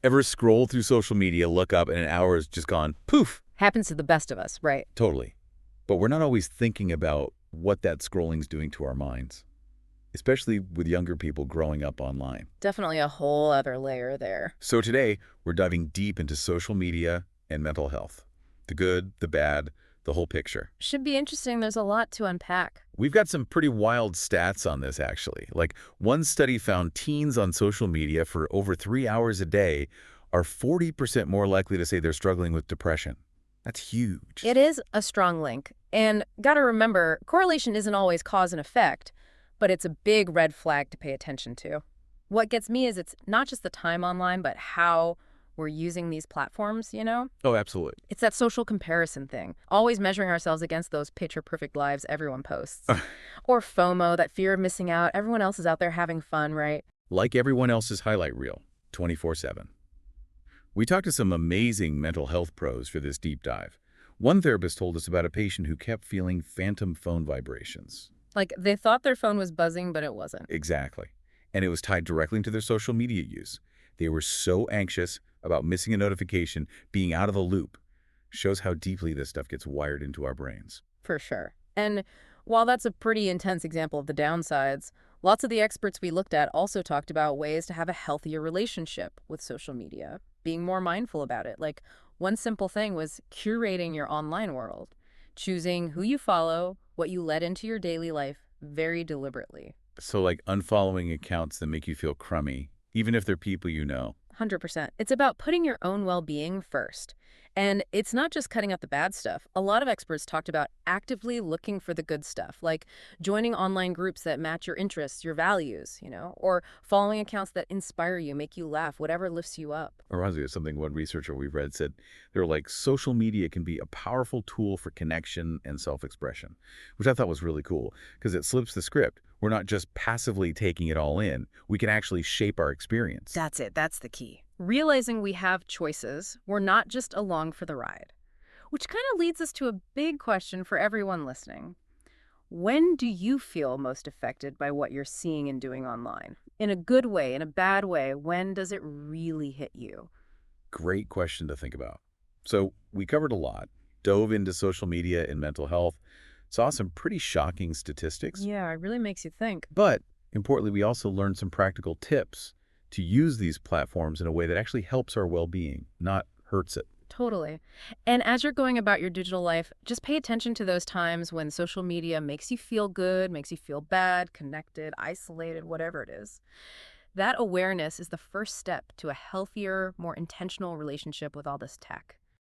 Ever scroll through social media, look up, and an hour is just gone, poof, Happens to the best of us, right? totally. But we're not always thinking about what that scrolling's doing to our minds, especially with younger people growing up online. Definitely a whole other layer there. So today, we're diving deep into social media and mental health. The good, the bad, the whole picture. Should be interesting. There's a lot to unpack. We've got some pretty wild stats on this, actually. Like, one study found teens on social media for over 3 hours a day are 40% more likely to say they're struggling with depression. That's huge. It is a strong link. And gotta remember, correlation isn't always cause and effect, but it's a big red flag to pay attention to. What gets me is it's not just the time online, but how we're using these platforms, you know? Oh, absolutely. It's that social comparison thing, always measuring ourselves against those picture-perfect lives everyone posts. Or FOMO, that fear of missing out. Everyone else is out there having fun, right? Like everyone else's highlight reel, 24/7. We talked to some amazing mental health pros for this deep dive. One therapist told us about a patient who kept feeling phantom phone vibrations. Like, they thought their phone was buzzing, but it wasn't. Exactly. And it was tied directly to their social media use. They were so anxious about missing a notification, being out of the loop. Shows how deeply this stuff gets wired into our brains. For sure. And while that's a pretty intense example of the downsides, lots of the experts we looked at also talked about ways to have a healthier relationship with social media, being more mindful about it. Like, one simple thing was curating your online world, choosing who you follow, what you let into your daily life very deliberately. So like unfollowing accounts that make you feel crummy, even if they're people you know. 100%. It's about putting your own well-being first. And it's not just cutting out the bad stuff. A lot of experts talked about actively looking for the good stuff, like joining online groups that match your interests, your values, you know, or following accounts that inspire you, make you laugh, whatever lifts you up. Reminds me of something one researcher we read said. They were like, social media can be a powerful tool for connection and self-expression, which I thought was really cool because it slips the script. We're not just passively taking it all in. We can actually shape our experience. That's it. That's the key. Realizing we have choices, we're not just along for the ride. Which kind of leads us to a big question for everyone listening. When do you feel most affected by what you're seeing and doing online? In a good way, in a bad way, when does it really hit you? Great question to think about. So we covered a lot, dove into social media and mental health, saw some pretty shocking statistics, Yeah, it really makes you think. but importantly, we also learned some practical tips to use these platforms in a way that actually helps our well-being, not hurts it. Totally. And as you're going about your digital life, just pay attention to those times when social media makes you feel good, makes you feel bad, connected, isolated, whatever it is. That awareness is the first step to a healthier, more intentional relationship with all this tech.